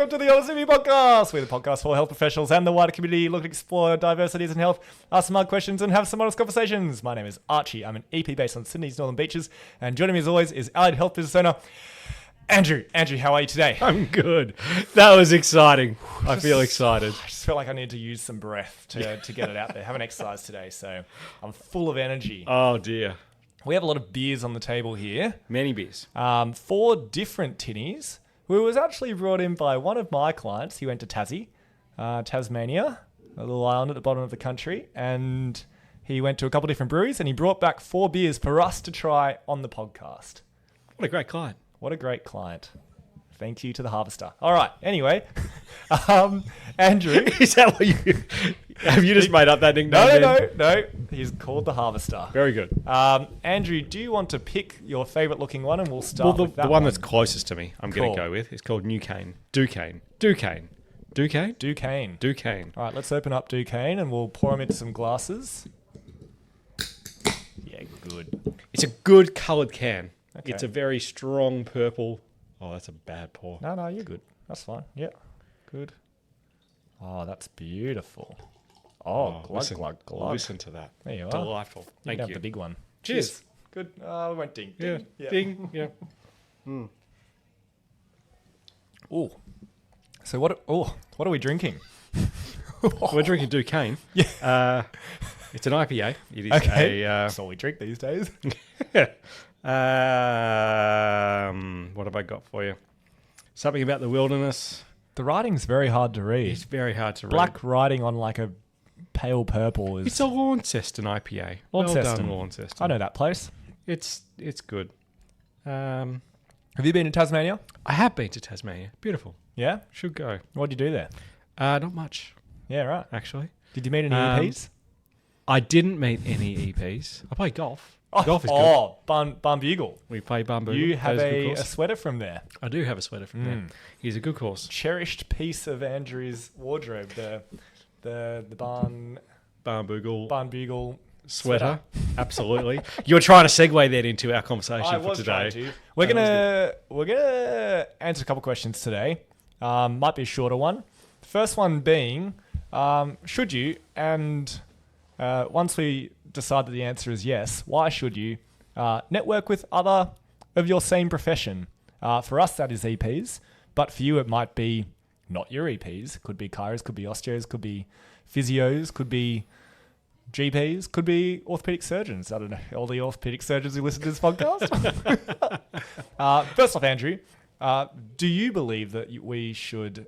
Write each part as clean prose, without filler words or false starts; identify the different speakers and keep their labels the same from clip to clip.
Speaker 1: welcome to the LCB podcast. We're the podcast for health professionals and the wider community looking to explore diversities in health, ask smart questions, and have some honest conversations. My name is Archie. I'm an EP based on Sydney's Northern Beaches, and joining me as always is allied health business owner, Andrew. Andrew, how are you today?
Speaker 2: I'm good. That was exciting. I feel excited.
Speaker 1: I just feel like I need to use some breath to get it out there. I haven't exercised today, so I'm full of energy.
Speaker 2: Oh, dear.
Speaker 1: We have a lot of beers on the table here.
Speaker 2: Many beers.
Speaker 1: 4 different tinnies. We was actually brought in by one of my clients. He went to Tassie, Tasmania, a little island at the bottom of the country, and he went to a couple different breweries, and he brought back 4 beers for us to try on the podcast.
Speaker 2: What a great client.
Speaker 1: What a great client. Thank you to the Harvester. All right. Anyway, Andrew.
Speaker 2: Is that what you... Have you just made up that nickname?
Speaker 1: No. He's called the Harvester.
Speaker 2: Very good.
Speaker 1: Andrew, do you want to pick your favourite looking one, and we'll start with that
Speaker 2: the one that's closest to me, I'm going to go with. It's called Duquesne. Duquesne.
Speaker 1: All right, let's open up Duquesne, and we'll pour them into some glasses. Yeah, good.
Speaker 2: It's a good coloured can.
Speaker 1: Okay.
Speaker 2: It's a very strong purple. Oh, that's a bad pour.
Speaker 1: No, you're good. That's fine. Yeah, good. Oh, that's beautiful. Oh, glug.
Speaker 2: Listen to that.
Speaker 1: There you are.
Speaker 2: Delightful. Thank you.
Speaker 1: Have the big one.
Speaker 2: Cheers.
Speaker 1: Good. We went ding.
Speaker 2: Yeah. Ding. Yeah.
Speaker 1: Oh. So what are we drinking?
Speaker 2: We're drinking Duquesne.
Speaker 1: Yeah.
Speaker 2: It's an IPA. It is
Speaker 1: okay. That's all we drink these days.
Speaker 2: What have I got for you? Something about the wilderness.
Speaker 1: The writing's very hard to read.
Speaker 2: It's very hard to read.
Speaker 1: Black writing on like a pale purple is...
Speaker 2: It's a Launceston IPA.
Speaker 1: Launceston.
Speaker 2: Well done, Launceston.
Speaker 1: I know that place.
Speaker 2: It's good.
Speaker 1: Have you been to Tasmania?
Speaker 2: I have been to Tasmania. Beautiful.
Speaker 1: Yeah?
Speaker 2: Should go.
Speaker 1: What'd you do there?
Speaker 2: Not much.
Speaker 1: Yeah, right.
Speaker 2: Actually.
Speaker 1: Did you meet any EPs?
Speaker 2: I didn't meet any EPs. I played golf. Golf is good.
Speaker 1: Oh, Barnbugle.
Speaker 2: We play Barnbugle.
Speaker 1: You have a sweater from there.
Speaker 2: I do have a sweater from there. He's a good course.
Speaker 1: Cherished piece of Andrew's wardrobe, the Barnbugle
Speaker 2: sweater. Absolutely. You're trying to segue that into our conversation for today.
Speaker 1: We're gonna answer a couple questions today. Might be a shorter one. The first one being, should you, and once we decide that the answer is yes, why should you network with other of your same profession? For us, that is EPs, but for you, it might be not your EPs. Could be chiros, could be osteos, could be physios, could be GPs, could be orthopedic surgeons. I don't know, all the orthopedic surgeons who listen to this podcast. First off, Andrew, do you believe that we should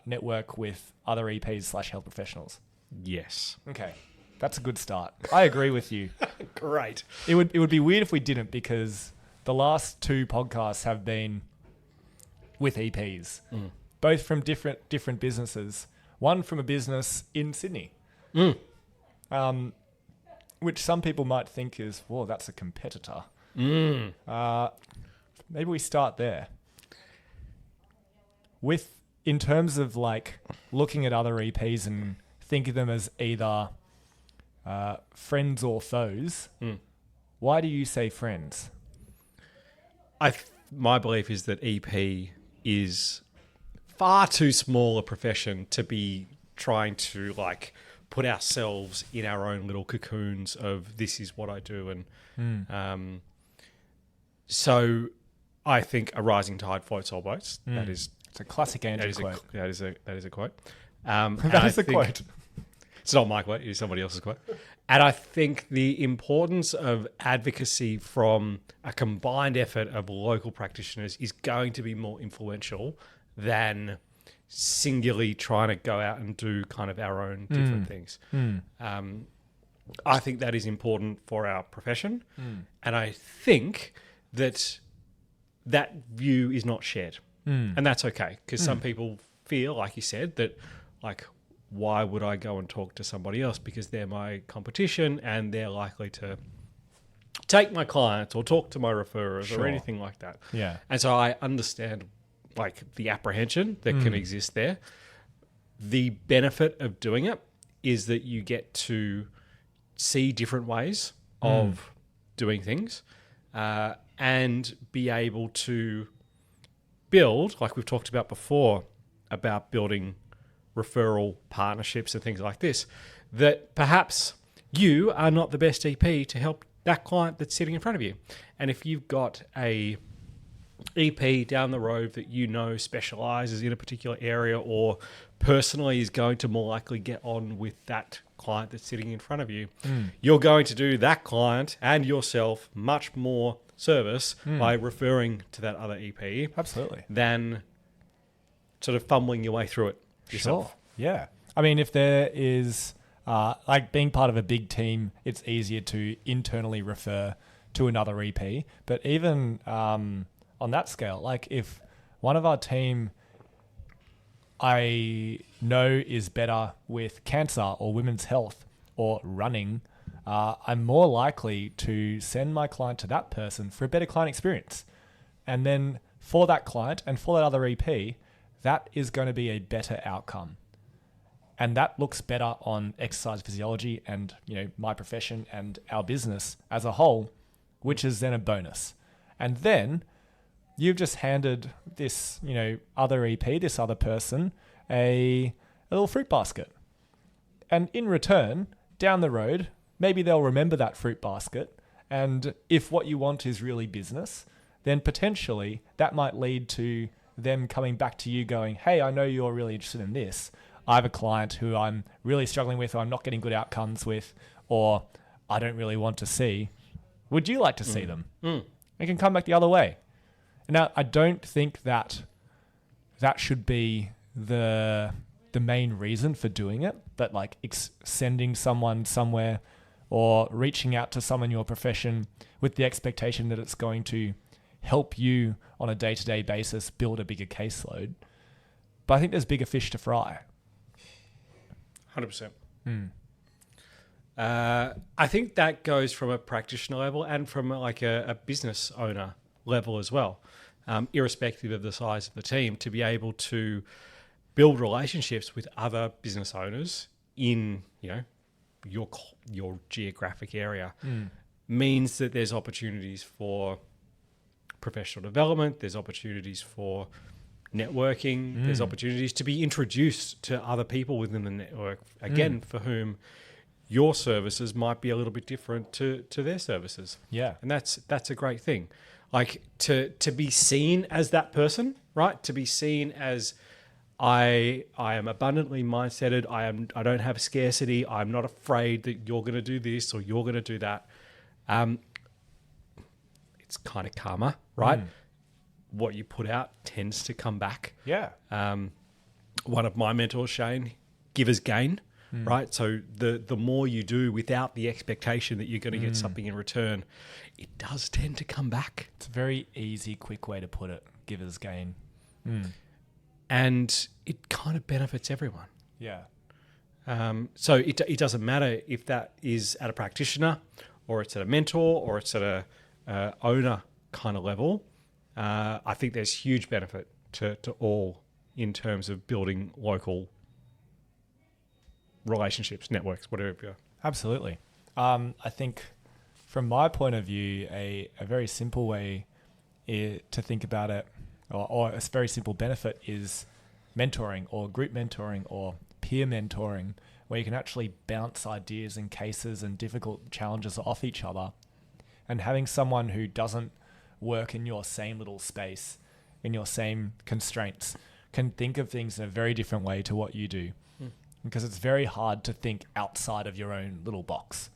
Speaker 1: network with other EPs/health professionals?
Speaker 2: Yes.
Speaker 1: Okay. That's a good start. I agree with you.
Speaker 2: Great.
Speaker 1: It would be weird if we didn't, because the last 2 podcasts have been with EPs, both from different businesses. One from a business in Sydney, which some people might think is, whoa, that's a competitor. Maybe we start there. In terms of like looking at other EPs and think of them as either friends or foes. Why do you say friends?
Speaker 2: My belief is that EP is far too small a profession to be trying to like put ourselves in our own little cocoons of this is what I do, and so I think a rising tide floats all boats. It's
Speaker 1: a classic Andrew quote.
Speaker 2: That is a quote.
Speaker 1: That is a quote.
Speaker 2: It's not my quote, it's somebody else's quote. And I think the importance of advocacy from a combined effort of local practitioners is going to be more influential than singularly trying to go out and do kind of our own different things. I think that is important for our profession. And I think that view is not shared. And that's okay, because some people feel, like you said, that like, why would I go and talk to somebody else because they're my competition and they're likely to take my clients or talk to my referrers or anything like that.
Speaker 1: Yeah.
Speaker 2: And so I understand like the apprehension that can exist there. The benefit of doing it is that you get to see different ways of doing things and be able to build, like we've talked about before, about building referral partnerships and things like this, that perhaps you are not the best EP to help that client that's sitting in front of you. And if you've got a EP down the road that you know specializes in a particular area or personally is going to more likely get on with that client that's sitting in front of you, you're going to do that client and yourself much more service by referring to that other EP.
Speaker 1: Absolutely.
Speaker 2: Than sort of fumbling your way through it yourself.
Speaker 1: Sure. Yeah. I mean, if there is, like being part of a big team, it's easier to internally refer to another EP. But even on that scale, like if one of our team I know is better with cancer or women's health or running, I'm more likely to send my client to that person for a better client experience. And then for that client and for that other EP, that is going to be a better outcome. And that looks better on exercise physiology and, my profession and our business as a whole, which is then a bonus. And then you've just handed this, other EP, this other person, a little fruit basket. And in return, down the road, maybe they'll remember that fruit basket. And if what you want is really business, then potentially that might lead to them coming back to you going, hey, I know you're really interested in this. I have a client who I'm really struggling with, or I'm not getting good outcomes with, or I don't really want to see. Would you like to see them? It can come back the other way. Now, I don't think that should be the main reason for doing it, but like sending someone somewhere or reaching out to someone in your profession with the expectation that it's going to help you on a day-to-day basis build a bigger caseload. But I think there's bigger fish to fry.
Speaker 2: 100%. I think that goes from a practitioner level and from like a business owner level as well, irrespective of the size of the team, to be able to build relationships with other business owners in, your geographic area means that there's opportunities for professional development, there's opportunities for networking, there's opportunities to be introduced to other people within the network, again, for whom your services might be a little bit different to their services.
Speaker 1: Yeah.
Speaker 2: And that's a great thing. Like to be seen as that person, right? To be seen as I am abundantly mindseted. I don't have scarcity. I'm not afraid that you're going to do this or you're going to do that. It's kind of karma, right? What you put out tends to come back.
Speaker 1: Yeah.
Speaker 2: One of my mentors, Shane, givers gain, right? So the more you do without the expectation that you're going to get something in return, it does tend to come back.
Speaker 1: It's a very easy, quick way to put it. Givers gain.
Speaker 2: And it kind of benefits everyone.
Speaker 1: Yeah.
Speaker 2: So it doesn't matter if that is at a practitioner or it's at a mentor or it's at a owner kind of level. I think there's huge benefit to all in terms of building local relationships, networks, whatever.
Speaker 1: Absolutely. I think from my point of view, a very simple way to think about it, or a very simple benefit, is mentoring or group mentoring or peer mentoring, where you can actually bounce ideas and cases and difficult challenges off each other. And having someone who doesn't work in your same little space, in your same constraints, can think of things in a very different way to what you do. Because it's very hard to think outside of your own little box,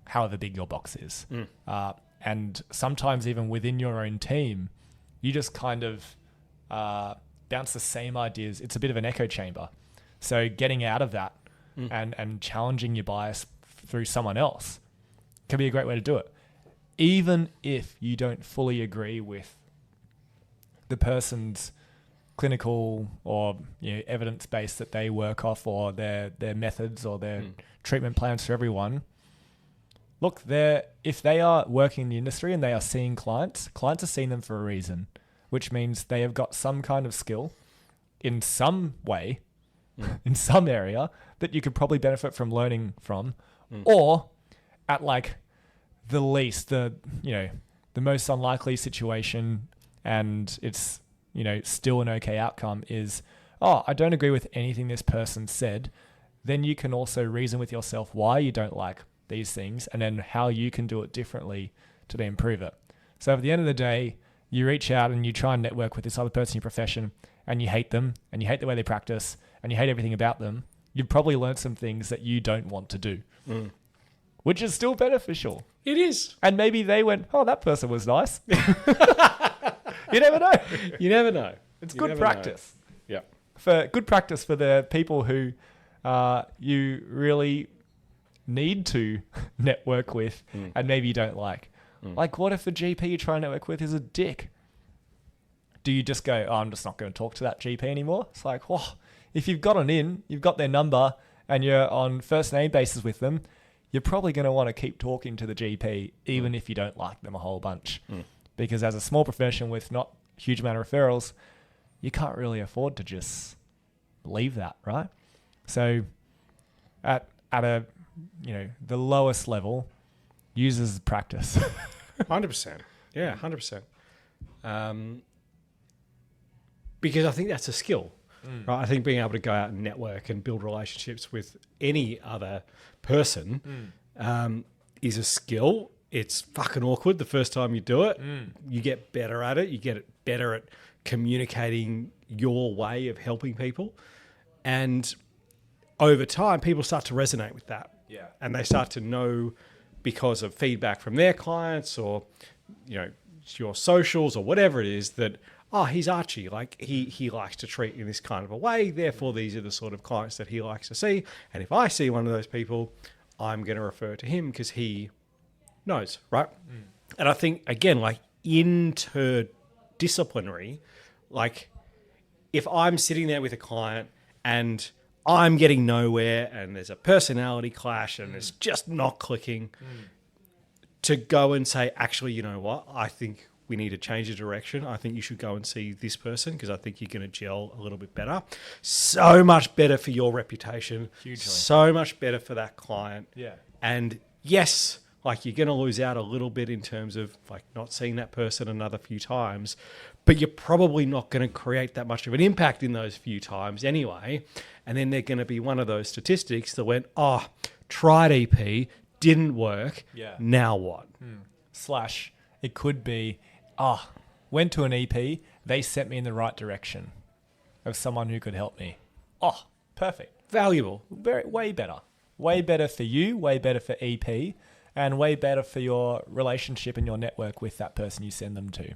Speaker 1: however big your box is. And sometimes even within your own team, you just kind of bounce the same ideas. It's a bit of an echo chamber. So getting out of that and challenging your bias through someone else can be a great way to do it. Even if you don't fully agree with the person's clinical or evidence base that they work off, or their methods or their treatment plans for everyone. Look, if they are working in the industry and they are seeing clients are seeing them for a reason, which means they have got some kind of skill in some way, in some area that you could probably benefit from learning from, or at like the least, the most unlikely situation, and it's still an okay outcome, is, oh, I don't agree with anything this person said, then you can also reason with yourself why you don't like these things and then how you can do it differently to improve it. So at the end of the day, you reach out and you try and network with this other person in your profession and you hate them and you hate the way they practice and you hate everything about them. You've probably learned some things that you don't want to do, which is still beneficial.
Speaker 2: It is.
Speaker 1: And maybe they went, oh, that person was nice. You never know.
Speaker 2: You never know.
Speaker 1: It's good practice.
Speaker 2: Yeah.
Speaker 1: For good practice for the people who you really need to network with and maybe you don't like. Like, what if the GP you try and network with is a dick? Do you just go, oh, I'm just not going to talk to that GP anymore? It's like, whoa, if you've got an in, you've got their number and you're on first name basis with them, you're probably going to want to keep talking to the GP even if you don't like them a whole bunch. Because as a small profession with not a huge amount of referrals, you can't really afford to just leave that, right? So at a, the lowest level, users practice.
Speaker 2: 100%. Yeah, 100%. Because I think that's a skill, right? I think being able to go out and network and build relationships with any other person is a skill. It's fucking awkward the first time you do it. You get better at it. You get better at communicating your way of helping people. And over time, people start to resonate with that.
Speaker 1: Yeah.
Speaker 2: And they start to know because of feedback from their clients or, your socials or whatever it is that, oh, he's Archie. Like he likes to treat in this kind of a way. Therefore, these are the sort of clients that he likes to see. And if I see one of those people, I'm going to refer to him because he knows, right? And I think, again, like interdisciplinary, like if I'm sitting there with a client and I'm getting nowhere and there's a personality clash and it's just not clicking, to go and say, actually, you know what? I think we need to change the direction. I think you should go and see this person because I think you're going to gel a little bit better. So much better for your reputation.
Speaker 1: Hugely.
Speaker 2: So much better for that client.
Speaker 1: Yeah.
Speaker 2: And yes, like you're going to lose out a little bit in terms of like not seeing that person another few times, but you're probably not going to create that much of an impact in those few times anyway. And then they're going to be one of those statistics that went, oh, tried EP, didn't work.
Speaker 1: Yeah.
Speaker 2: Now what?
Speaker 1: / it could be, went to an EP, they sent me in the right direction of someone who could help me. Oh, perfect.
Speaker 2: Valuable.
Speaker 1: Way better. Way better for you, way better for EP, and way better for your relationship and your network with that person you send them to.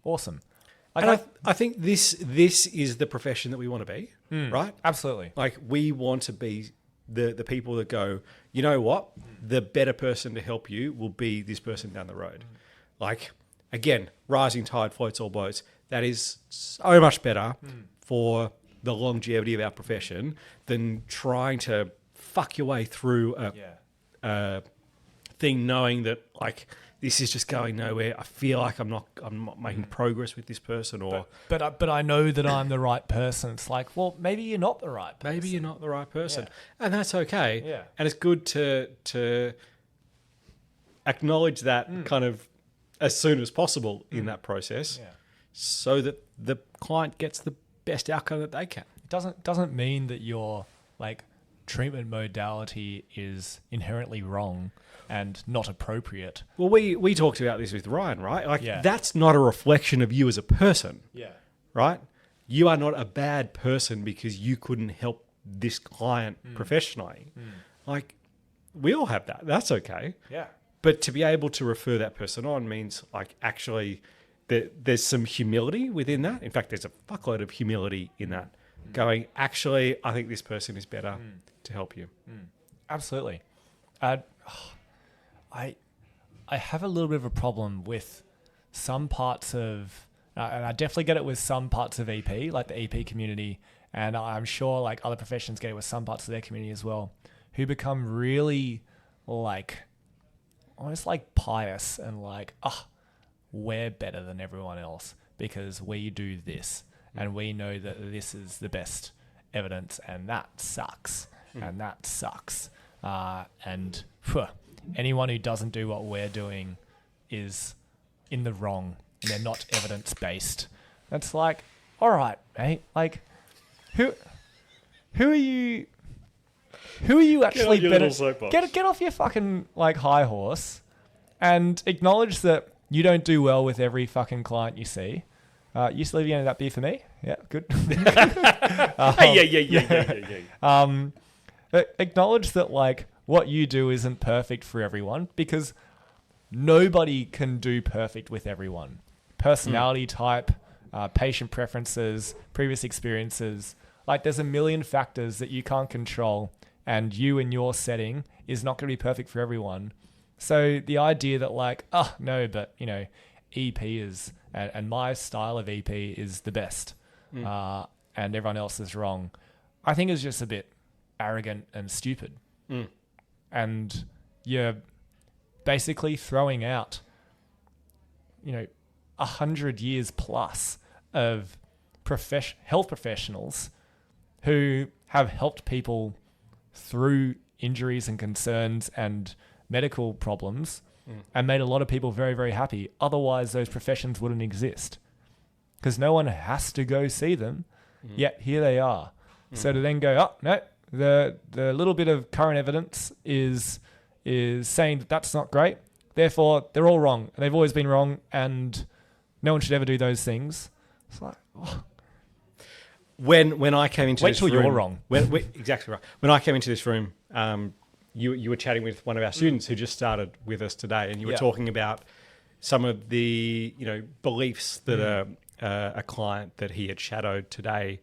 Speaker 1: Awesome.
Speaker 2: And I think this is the profession that we want to be, right?
Speaker 1: Absolutely.
Speaker 2: Like we want to be the people that go, you know what? The better person to help you will be this person down the road. Like, again, rising tide floats all boats. That is so much better for the longevity of our profession than trying to fuck your way through a thing knowing that, like, this is just going nowhere. I feel like I'm not making progress with this person, or
Speaker 1: but I know that I'm the right person. It's like, well, maybe you're not the right person.
Speaker 2: Maybe you're not the right person, and that's okay.
Speaker 1: Yeah.
Speaker 2: And it's good to acknowledge that kind of as soon as possible in that process, so that the client gets the best outcome that they can.
Speaker 1: It doesn't mean that your like treatment modality is inherently wrong and not appropriate.
Speaker 2: Well, we talked about this with Ryan, right? Like that's not a reflection of you as a person.
Speaker 1: Yeah.
Speaker 2: Right? You are not a bad person because you couldn't help this client professionally. Like we all have that. That's okay.
Speaker 1: Yeah.
Speaker 2: But to be able to refer that person on means like actually there's some humility within that. In fact, there's a fuckload of humility in that. Going, actually, I think this person is better to help you.
Speaker 1: Absolutely. I have a little bit of a problem with some parts of, and I definitely get it with some parts of EP, like the EP community, and I'm sure like other professions get it with some parts of their community as well, who become really like, almost like pious and like, we're better than everyone else because we do this and we know that this is the best evidence and that sucks and that sucks. And anyone who doesn't do what we're doing is in the wrong and they're not evidence-based. It's like, all right, mate, like who are you? Who are you actually
Speaker 2: your
Speaker 1: better?
Speaker 2: little soapbox.
Speaker 1: Get off your fucking like high horse, and acknowledge that you don't do well with every fucking client you see. You still leaving any of that beer for me? Yeah, good. Acknowledge that like what you do isn't perfect for everyone, because nobody can do perfect with everyone. Personality type, patient preferences, previous experiences. Like there's a million factors that you can't control, and you in your setting is not going to be perfect for everyone. So the idea that like, oh no, but you know, EP is, and my style of EP is the best, and everyone else is wrong, I think is just a bit arrogant and stupid. And you're basically throwing out, 100 years plus of health professionals who have helped people through injuries and concerns and medical problems and made a lot of people very, very happy. Otherwise, those professions wouldn't exist because no one has to go see them, yet here they are. So to then go, oh, no, the little bit of current evidence is saying that that's not great. Therefore, they're all wrong. They've always been wrong, and no one should ever do those things. It's like, oh.
Speaker 2: When I came into
Speaker 1: Wait
Speaker 2: this
Speaker 1: till
Speaker 2: room,
Speaker 1: you're wrong.
Speaker 2: Exactly right. When I came into this room, you were chatting with one of our students who just started with us today, and you were talking about some of the beliefs that a client that he had shadowed today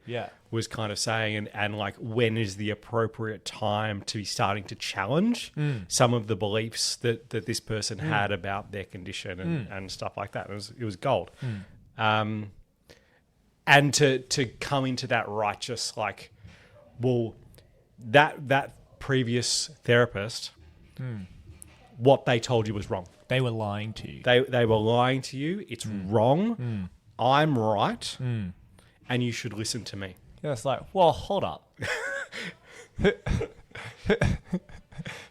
Speaker 2: was kind of saying, and like when is the appropriate time to be starting to challenge some of the beliefs that this person had about their condition and stuff like that. It was gold. And to come into that righteous, like, well, that previous therapist, what they told you was wrong.
Speaker 1: They were lying to you.
Speaker 2: They were lying to you. It's wrong. I'm right. And you should listen to me.
Speaker 1: Yeah, it's like, well, hold up. Who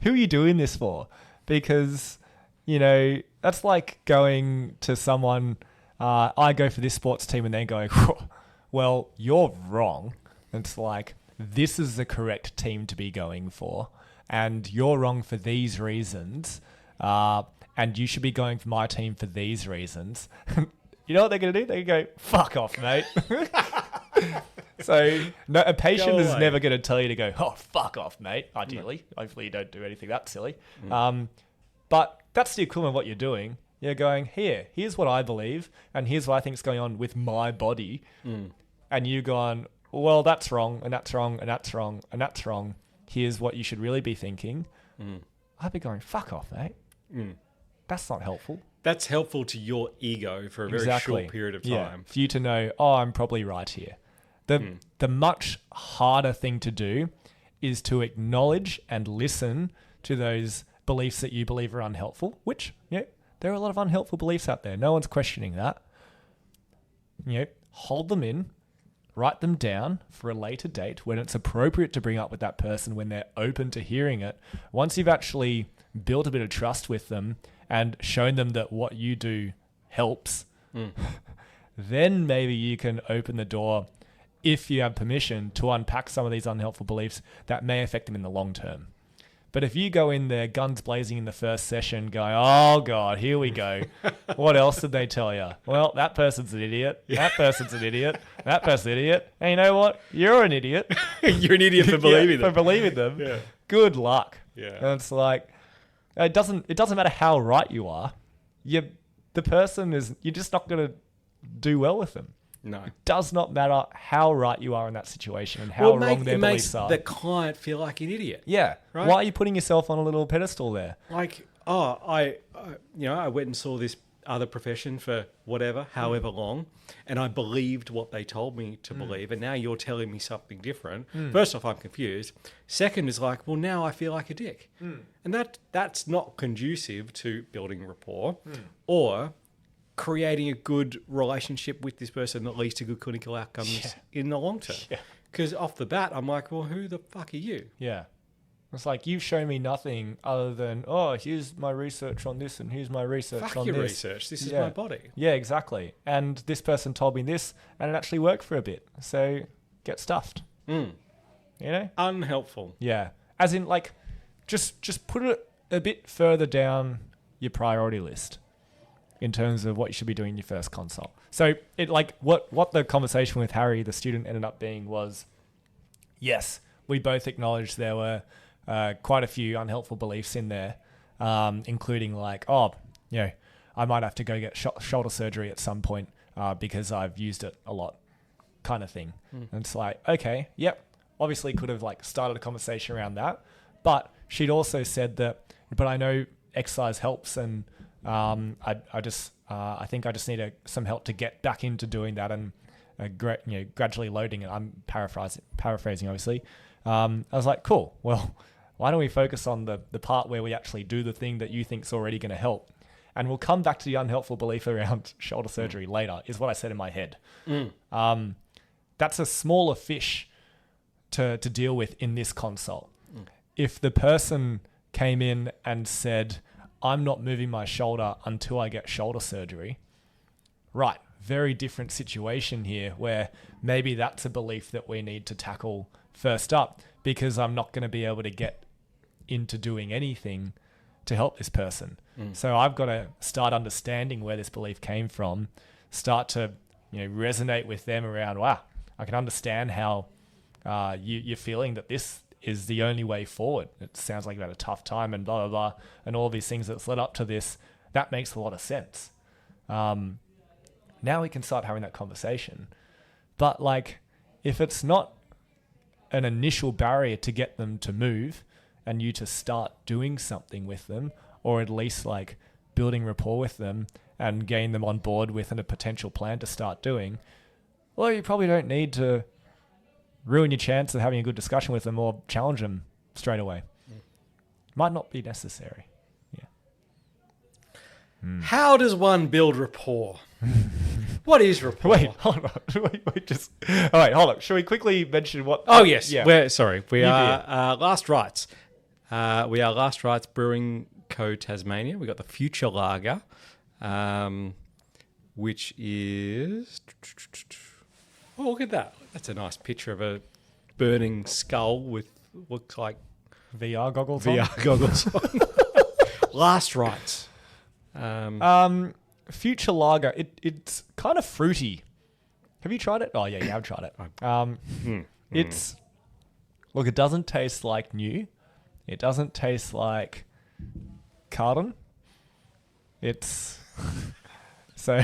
Speaker 1: are you doing this for? Because, that's like going to someone, I go for this sports team, and then going, well, you're wrong. It's like, this is the correct team to be going for, and you're wrong for these reasons, and you should be going for my team for these reasons. You know what they're going to do? They're going to go, fuck off, mate. So no, a patient is never going to tell you to go, oh, fuck off, mate, ideally. No. Hopefully you don't do anything that silly. But that's the equivalent of what you're doing. You're going, here's what I believe, and here's what I think is going on with my body. And you going, well, that's wrong, and that's wrong, and that's wrong, and that's wrong. Here's what you should really be thinking. I'd be going, fuck off, mate. That's not helpful.
Speaker 2: That's helpful to your ego for a very short period of time.
Speaker 1: Yeah, for you to know, oh, I'm probably right here. The much harder thing to do is to acknowledge and listen to those beliefs that you believe are unhelpful, which, there are a lot of unhelpful beliefs out there. No one's questioning that. Hold them in, write them down for a later date when it's appropriate to bring up with that person, when they're open to hearing it. Once you've actually built a bit of trust with them and shown them that what you do helps, then maybe you can open the door, if you have permission, to unpack some of these unhelpful beliefs that may affect them in the long term. But if you go in there guns blazing in the first session going, oh God, here we go. What else did they tell you? Well, that person's an idiot. That person's an idiot. That person's an idiot. And you know what? You're an idiot.
Speaker 2: You're an idiot for believing them.
Speaker 1: For believing them.
Speaker 2: Yeah.
Speaker 1: Good luck.
Speaker 2: Yeah.
Speaker 1: And it's like, it doesn't matter how right you are. You're just not going to do well with them.
Speaker 2: No.
Speaker 1: It does not matter how right you are in that situation and how wrong their beliefs are.
Speaker 2: It makes the client feel like an idiot.
Speaker 1: Yeah.
Speaker 2: Right?
Speaker 1: Why are you putting yourself on a little pedestal there?
Speaker 2: Like, I went and saw this other profession for however long, and I believed what they told me to believe, and now you're telling me something different. First off, I'm confused. Second is like, well, now I feel like a dick. And that's not conducive to building rapport or creating a good relationship with this person that leads to good clinical outcomes in the long term. Because off the bat, I'm like, well, who the fuck are you?
Speaker 1: Yeah. It's like, you've shown me nothing other than, oh, here's my research on this and here's my research
Speaker 2: fuck
Speaker 1: on
Speaker 2: your
Speaker 1: this.
Speaker 2: Research. This is my body.
Speaker 1: Yeah, exactly. And this person told me this and it actually worked for a bit. So get stuffed. You know?
Speaker 2: Unhelpful.
Speaker 1: Yeah. As in, like, just put it a bit further down your priority list in terms of what you should be doing in your first consult. So it like what the conversation with Harry, the student, ended up being was, yes, we both acknowledged there were quite a few unhelpful beliefs in there, including like, oh, you know, I might have to go get shoulder surgery at some point because I've used it a lot, kind of thing. And it's like, okay, yep, obviously could have like started a conversation around that, but she'd also said that, but I know exercise helps, and I think I just need some help to get back into doing that and gradually loading it. I'm paraphrasing obviously. I was like, cool. Well, why don't we focus on the part where we actually do the thing that you think's already going to help, and we'll come back to the unhelpful belief around shoulder surgery later. Is what I said in my head. That's a smaller fish to deal with in this consult. If the person came in and said, I'm not moving my shoulder until I get shoulder surgery. Right. Very different situation here where maybe that's a belief that we need to tackle first up, because I'm not going to be able to get into doing anything to help this person. So I've got to start understanding where this belief came from, start to resonate with them around, wow, I can understand how you're feeling that this is the only way forward. It sounds like you had a tough time and blah, blah, blah, and all these things that's led up to this. That makes a lot of sense. Now we can start having that conversation. But like, if it's not an initial barrier to get them to move and you to start doing something with them, or at least like building rapport with them and getting them on board with a potential plan to start doing, well, you probably don't need to ruin your chance of having a good discussion with them or challenge them straight away. Might not be necessary. Yeah.
Speaker 2: How does one build rapport? What is rapport?
Speaker 1: Wait, hold on. All right, hold on. Should we quickly mention what...
Speaker 2: Oh, yes.
Speaker 1: Yeah.
Speaker 2: We are Last Rights. We are Last Rights Brewing Co. Tasmania. We got the Future Lager, which is... Oh, look at that. That's a nice picture of a burning skull with looks like
Speaker 1: VR goggles
Speaker 2: on. Last Rights.
Speaker 1: Future Lager. It's kind of fruity. Have you tried it? Oh, yeah, you have tried it. It's... Look, it doesn't taste like new. It doesn't taste like carton. It's... So...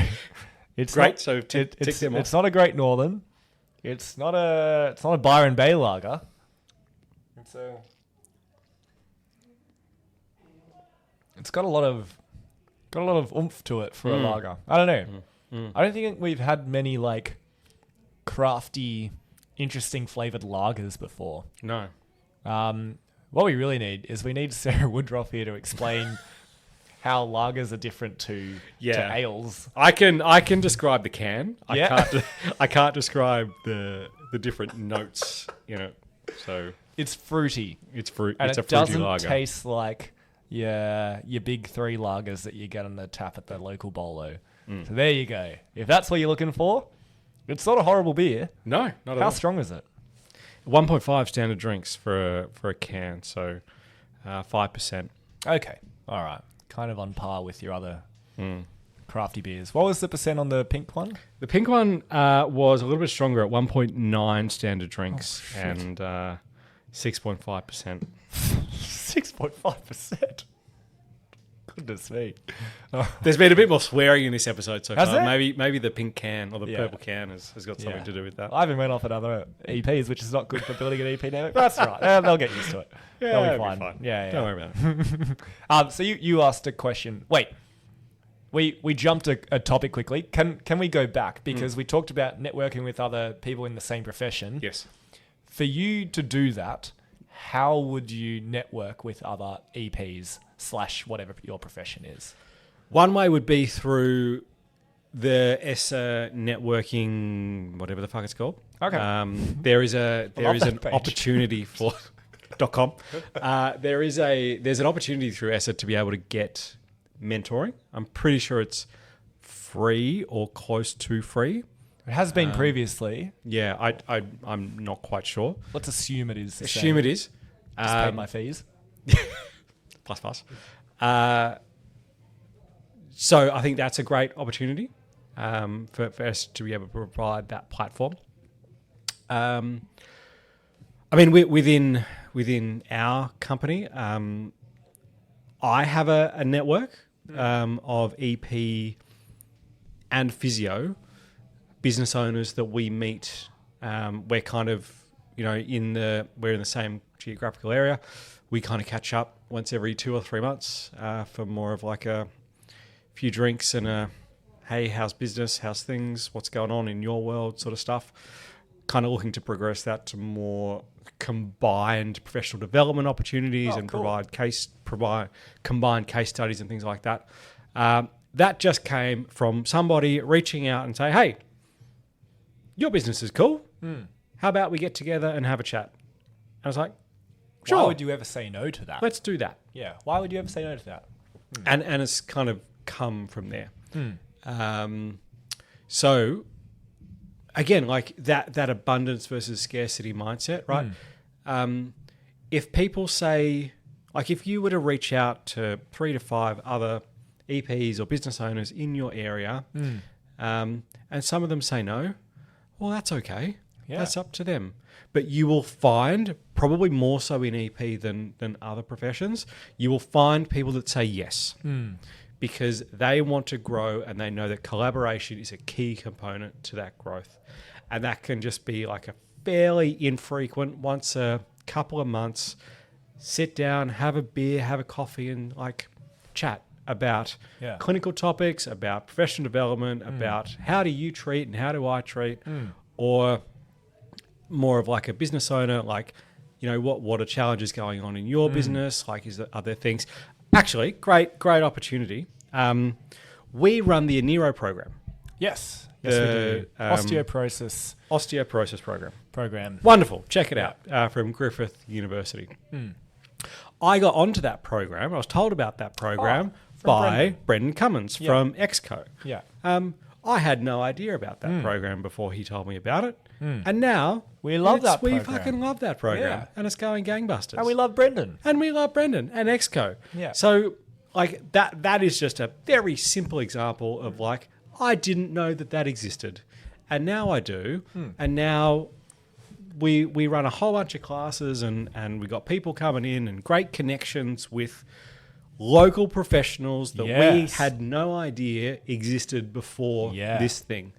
Speaker 1: It's
Speaker 2: great.
Speaker 1: It's not a Great Northern. It's not a Byron Bay lager. It's got a lot of oomph to it for a lager. I don't know. I don't think we've had many like crafty, interesting flavored lagers before.
Speaker 2: No.
Speaker 1: What we really need is Sarah Woodruff here to explain how lagers are different to ales.
Speaker 2: I can describe the can. I can't describe the different notes in it. So
Speaker 1: it's fruity.
Speaker 2: It's fruit.
Speaker 1: And
Speaker 2: it's a
Speaker 1: it
Speaker 2: fruity
Speaker 1: doesn't
Speaker 2: lager.
Speaker 1: taste like your big three lagers that you get on the tap at the local bolo. So there you go. If that's what you're looking for, it's not a horrible beer.
Speaker 2: No, not at all.
Speaker 1: How strong is it?
Speaker 2: 1.5 standard drinks for a can, so 5%.
Speaker 1: Okay, all right. Kind of on par with your other crafty beers. What was the percent on the pink one?
Speaker 2: The pink one was a little bit stronger at 1.9 standard drinks and 6.5%.
Speaker 1: 6.5%. Goodness me.
Speaker 2: There's been a bit more swearing in this episode so
Speaker 1: Has
Speaker 2: far.
Speaker 1: there?
Speaker 2: Maybe the pink can or the purple can has got something to do with that.
Speaker 1: I haven't went off at other EPs, which is not good for building an EP network. That's all right. They'll get used to it.
Speaker 2: Yeah,
Speaker 1: They'll
Speaker 2: it'll
Speaker 1: be
Speaker 2: be
Speaker 1: fine.
Speaker 2: fine.
Speaker 1: Yeah.
Speaker 2: Don't worry about it.
Speaker 1: So you asked a question. Wait. We jumped a topic quickly. Can we go back? Because we talked about networking with other people in the same profession.
Speaker 2: Yes.
Speaker 1: For you to do that, how would you network with other EPs / whatever your profession is?
Speaker 2: One way would be through the ESSA networking, whatever the fuck it's called.
Speaker 1: Okay.
Speaker 2: There is an
Speaker 1: page.
Speaker 2: opportunity for .com. There's an opportunity through ESSA to be able to get mentoring. I'm pretty sure it's free or close to free.
Speaker 1: It has been previously.
Speaker 2: Yeah, I'm not quite sure.
Speaker 1: Let's assume it is.
Speaker 2: Assume it is.
Speaker 1: Just paid my fees.
Speaker 2: Plus. So I think that's a great opportunity for us to be able to provide that platform. I mean, within our company, I have a network of EP and physio business owners that we meet. We're kind of, we're in the same geographical area. We kind of catch up once every 2 or 3 months for more of like a few drinks and a, hey, how's business? How's things? What's going on in your world sort of stuff. Kind of looking to progress that to more combined professional development opportunities and
Speaker 1: cool.
Speaker 2: provide combined case studies and things like that. That just came from somebody reaching out and say, hey, your business is cool. How about we get together and have a chat? I was like, sure.
Speaker 1: Why would you ever say no to that?
Speaker 2: Let's do that.
Speaker 1: Yeah. Why would you ever say no to that?
Speaker 2: And it's kind of come from there. So again, like that abundance versus scarcity mindset, right? If people say, like if you were to reach out to 3 to 5 other EPs or business owners in your area, and some of them say no, well, that's okay.
Speaker 1: Yeah.
Speaker 2: That's up to them. But you will find, probably more so in EP than other professions, you will find people that say yes. Because they want to grow and they know that collaboration is a key component to that growth. And that can just be like a fairly infrequent, once a couple of months, sit down, have a beer, have a coffee and like chat about clinical topics, about professional development, about how do you treat and how do I treat, or more of like a business owner, like, what are challenges going on in your business? Like, are there things? Actually, great opportunity. We run the Aniro program.
Speaker 1: Yes. Yes, we do. Osteoporosis program.
Speaker 2: Wonderful. Check it out from Griffith University. I got onto that program. I was told about that program by Brendan Cummins from Exco.
Speaker 1: Yeah.
Speaker 2: I had no idea about that program before he told me about it. And now
Speaker 1: we love that program.
Speaker 2: We fucking love that program. And it's going gangbusters.
Speaker 1: And we love Brendan.
Speaker 2: And Exco.
Speaker 1: Yeah.
Speaker 2: So like that is just a very simple example of like, I didn't know that existed. And now I do. And now we run a whole bunch of classes and we got people coming in and great connections with local professionals that we had no idea existed before this thing.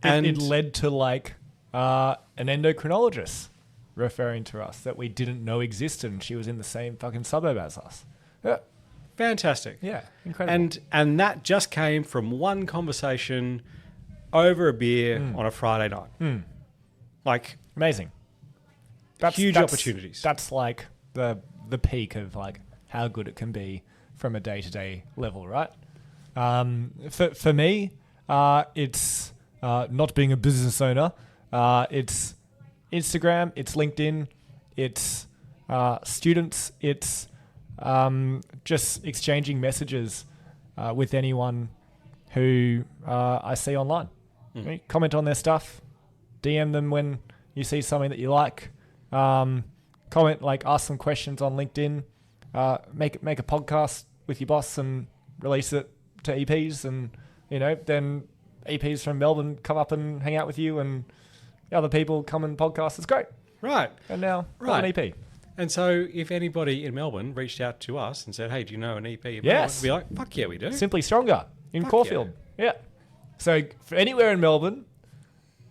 Speaker 1: And it led to like an endocrinologist referring to us that we didn't know existed, and she was in the same fucking suburb as us. Yeah.
Speaker 2: Fantastic.
Speaker 1: Yeah, incredible.
Speaker 2: And that just came from one conversation over a beer on a Friday night. Like
Speaker 1: amazing.
Speaker 2: Huge opportunities.
Speaker 1: That's like the peak of like how good it can be from a day-to-day level, right? For me, it's not being a business owner. It's Instagram, it's LinkedIn, it's students, it's just exchanging messages with anyone who I see online. Comment on their stuff, DM them when you see something that you like. Comment, like ask some questions on LinkedIn. Make a podcast with your boss and release it to EPs, and then EPs from Melbourne come up and hang out with you, and other people come and podcast. It's great,
Speaker 2: right?
Speaker 1: And now I'm an EP.
Speaker 2: And so, if anybody in Melbourne reached out to us and said, "Hey, do you know an EP?"
Speaker 1: Yes,
Speaker 2: Melbourne? We'd be like, "Fuck yeah, we do."
Speaker 1: Simply Stronger in Caulfield. Yeah. So for anywhere in Melbourne,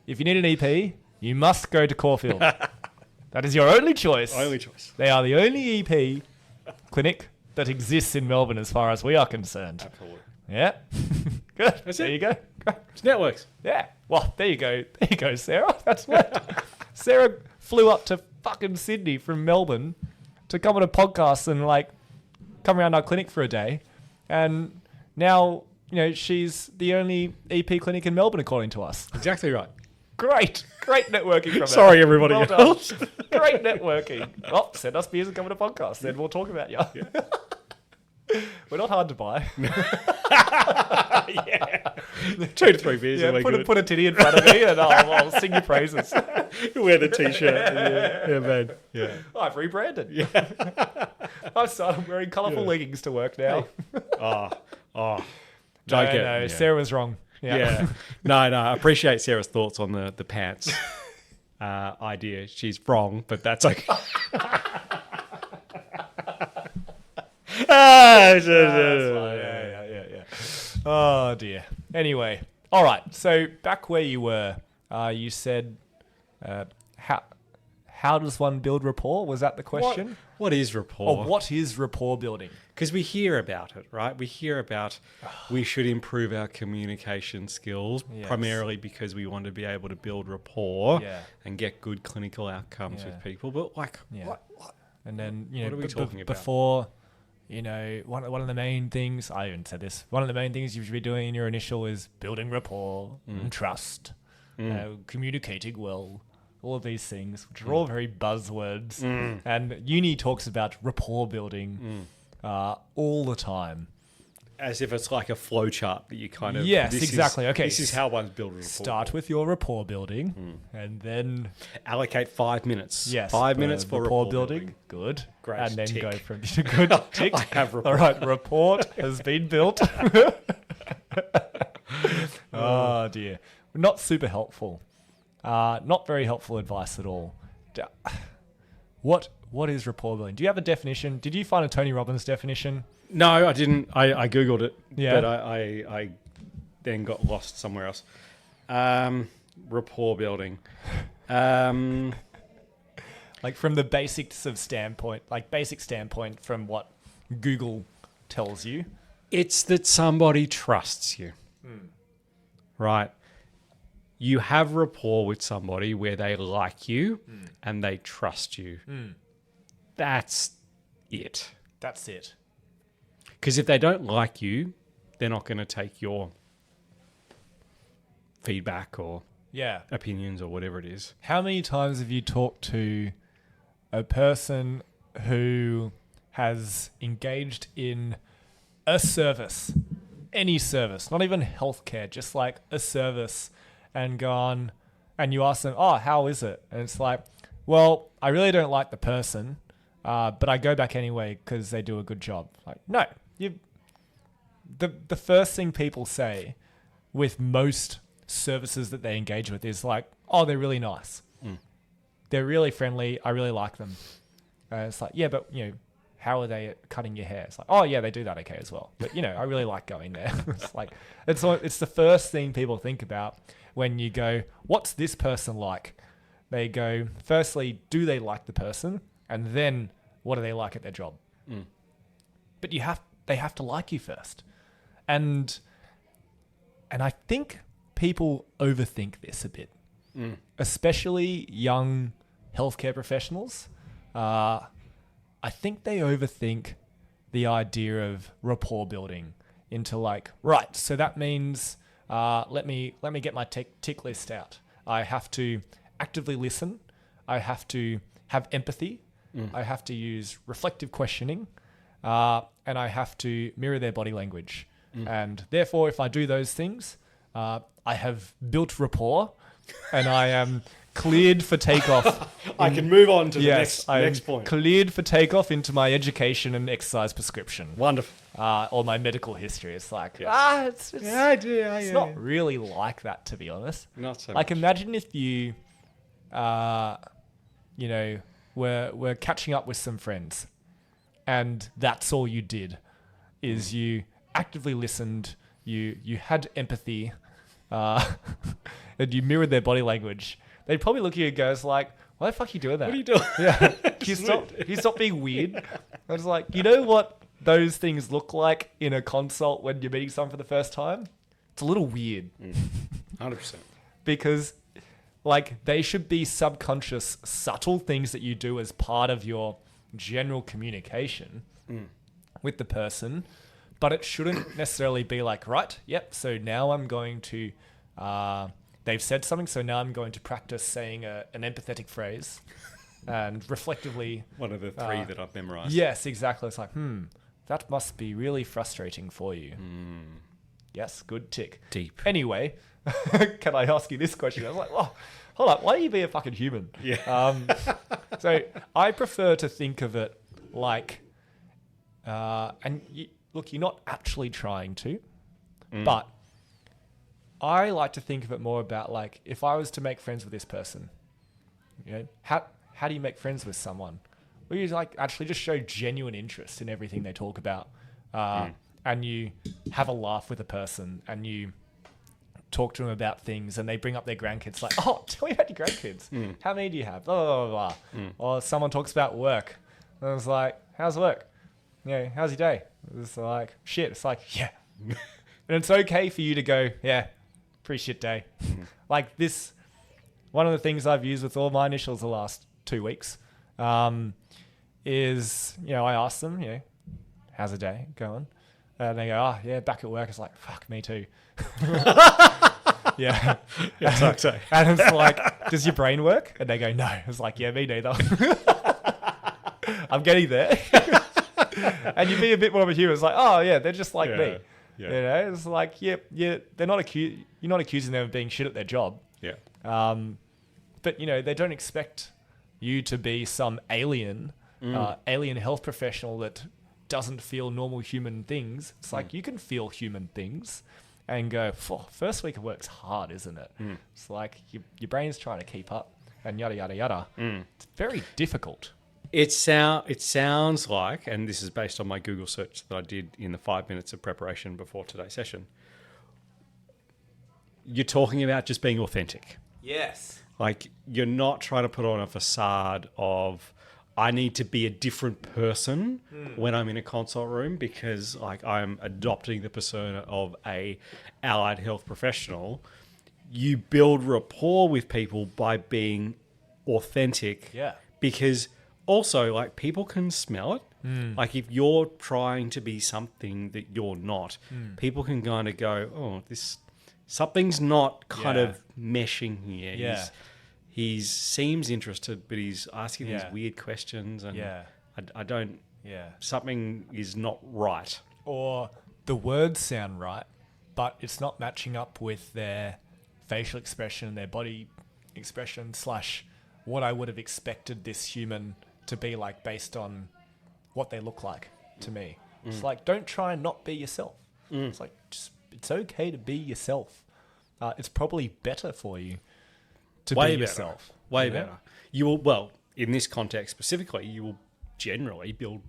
Speaker 1: if you need an EP, you must go to Caulfield. That is your only choice.
Speaker 2: Only choice.
Speaker 1: They are the only EP clinic that exists in Melbourne as far as we are concerned.
Speaker 2: Absolutely.
Speaker 1: Yeah. Good.
Speaker 2: That's
Speaker 1: there
Speaker 2: it.
Speaker 1: you go.
Speaker 2: It's networks.
Speaker 1: Yeah. Well, there you go. There you go, Sarah. That's what. Sarah flew up to fucking Sydney from Melbourne to come on a podcast and like come around our clinic for a day. And now, she's the only EP clinic in Melbourne, according to us.
Speaker 2: Exactly right.
Speaker 1: Great networking from
Speaker 2: Sorry, everybody else.
Speaker 1: Great networking. Oh, send us beers and come on a podcast. Then we'll talk about you. We're not hard to buy.
Speaker 2: Yeah. 2 to 3 beers.
Speaker 1: Yeah,
Speaker 2: and we're good.
Speaker 1: put a titty in front of me and I'll sing your praises.
Speaker 2: Wear the t-shirt. Yeah, man. Yeah.
Speaker 1: I've rebranded. Yeah. I've started wearing colourful leggings to work now.
Speaker 2: Oh.
Speaker 1: No,
Speaker 2: Yeah.
Speaker 1: Sarah was wrong.
Speaker 2: Yeah. No, I appreciate Sarah's thoughts on the pants idea. She's wrong, but that's okay.
Speaker 1: That's fine. Yeah. Oh dear. Anyway, all right. So back where you were, you said, how does one build rapport? Was that the question?
Speaker 2: What is rapport?
Speaker 1: Or what is rapport building?
Speaker 2: Because we hear about it, right? We hear about we should improve our communication skills,
Speaker 1: Yes.
Speaker 2: primarily because we want to be able to build rapport
Speaker 1: Yeah.
Speaker 2: and get good clinical outcomes
Speaker 1: Yeah.
Speaker 2: with people. But like,
Speaker 1: Yeah.
Speaker 2: what?
Speaker 1: And then
Speaker 2: What are we talking about?
Speaker 1: Before, one of the main things I even said this. One of the main things you should be doing in your initial is building rapport and trust, communicating well. All of these things, which are all very buzzwords, and uni talks about rapport building all the time.
Speaker 2: As if it's like a flow chart that you kind of...
Speaker 1: Yes, exactly. Okay.
Speaker 2: This is how one's built rapport.
Speaker 1: Start with your rapport building, and then
Speaker 2: Allocate 5 minutes.
Speaker 1: yes,
Speaker 2: 5 minutes for rapport building.
Speaker 1: Good.
Speaker 2: Great.
Speaker 1: And then
Speaker 2: Tick.
Speaker 1: go from good tick.
Speaker 2: I have rapport.
Speaker 1: All right, rapport has been built. Oh dear, not super helpful. Not very helpful advice at all. What is rapport building? Do you have a definition? Did you find a Tony Robbins definition?
Speaker 2: No, I didn't. I Googled it,
Speaker 1: Yeah.
Speaker 2: but I then got lost somewhere else. Rapport building.
Speaker 1: Like from the basic standpoint from what Google tells you.
Speaker 2: It's that somebody trusts you. Right? You have rapport with somebody where they like you and they trust you. That's it.
Speaker 1: That's it.
Speaker 2: Because if they don't like you, they're not going to take your feedback or
Speaker 1: Yeah.
Speaker 2: opinions or whatever it is.
Speaker 1: How many times have you talked to a person who has engaged in a service, any service, not even healthcare, just like a service, and gone, and you ask them, oh, how is it? And it's like, well, I really don't like the person, but I go back anyway because they do a good job. Like, no, the first thing people say with most services that they engage with is like, oh, they're really nice. They're really friendly. I really like them. It's like, yeah, but how are they at cutting your hair? It's like, oh yeah, they do that okay as well. But I really like going there. It's like, it's the first thing people think about when you go, what's this person like? They go, firstly, do they like the person? And then what do they like at their job? But they have to like you first. And I think people overthink this a bit, especially young healthcare professionals. I think they overthink the idea of rapport building into like, right, so that means let me get my tick list out. I have to actively listen. I have to have empathy. I have to use reflective questioning. And I have to mirror their body language. And therefore, if I do those things, I have built rapport and I am cleared for takeoff.
Speaker 2: I can move on to the
Speaker 1: I am
Speaker 2: next point.
Speaker 1: cleared for takeoff into my education and exercise prescription.
Speaker 2: Wonderful.
Speaker 1: Or my medical history. It's like, it's
Speaker 2: It's
Speaker 1: not really like that, to be honest.
Speaker 2: Not so
Speaker 1: Like,
Speaker 2: much.
Speaker 1: imagine if you, were catching up with some friends and that's all you did is you actively listened, you had empathy, and you mirrored their body language. They'd probably look at you and go, like, why the fuck are you doing that?
Speaker 2: What are you doing?
Speaker 1: Yeah. Can you stop being weird? I was like, you know what those things look like in a consult when you're meeting someone for the first time? It's a little weird.
Speaker 2: 100%.
Speaker 1: Because, like, they should be subconscious, subtle things that you do as part of your general communication with the person. But it shouldn't necessarily be like, right, yep, so now I'm going to... they've said something, so now I'm going to practice saying an empathetic phrase and reflectively...
Speaker 2: One of the three that I've memorized.
Speaker 1: Yes, exactly. It's like, That must be really frustrating for you. Yes, good tick.
Speaker 2: Deep.
Speaker 1: Anyway, can I ask you this question? I was like, oh, hold up. Why don't you be a fucking human?
Speaker 2: Yeah.
Speaker 1: So I prefer to think of it like, look, you're not actually trying to, but I like to think of it more about like, if I was to make friends with this person, you know, how do you make friends with someone? Well, you like actually just show genuine interest in everything they talk about, and you have a laugh with a person, and you talk to them about things, and they bring up their grandkids, like, oh, tell me about your grandkids. How many do you have? Blah, blah, blah, blah. Or someone talks about work, and it's like, how's work? You know, how's your day? It's like, shit. It's like, yeah. And it's okay for you to go, yeah, pretty shit day. Like this, one of the things I've used with all my initials the last 2 weeks, is, you know, I ask them, you know, how's the day going? And they go, oh, yeah, back at work. It's like, fuck, me too. Yeah. And it's like, does your brain work? And they go, no. It's like, yeah, me neither. I'm getting there. And you be a bit more of a human. It's like, oh, yeah, they're just like me.
Speaker 2: Yeah.
Speaker 1: You know, it's like, yeah, they're not you're not accusing them of being shit at their job.
Speaker 2: Yeah.
Speaker 1: But, you know, they don't expect you to be some alien health professional that doesn't feel normal human things. It's like you can feel human things and go, first week of work's hard, isn't it? It's like your brain's trying to keep up and yada, yada, yada. It's very difficult.
Speaker 2: It sounds like, and this is based on my Google search that I did in the 5 minutes of preparation before today's session, you're talking about just being authentic.
Speaker 1: Yes.
Speaker 2: Like, you're not trying to put on a facade of, I need to be a different person when I'm in a consult room because, like, I'm adopting the persona of a allied health professional. You build rapport with people by being authentic.
Speaker 1: Yeah. Because
Speaker 2: also, like, people can smell it. Like, if you're trying to be something that you're not, people can kind of go, oh, something's not kind of meshing here.
Speaker 1: Yeah.
Speaker 2: He seems interested, but he's asking these weird questions, and I don't. Yeah, something is not right.
Speaker 1: Or the words sound right, but it's not matching up with their facial expression, their body expression / what I would have expected this human to be like based on what they look like to me. It's like, don't try and not be yourself. It's like, it's okay to be yourself. It's probably better for you to be yourself.
Speaker 2: Way better. You will, well, in this context specifically, you will generally build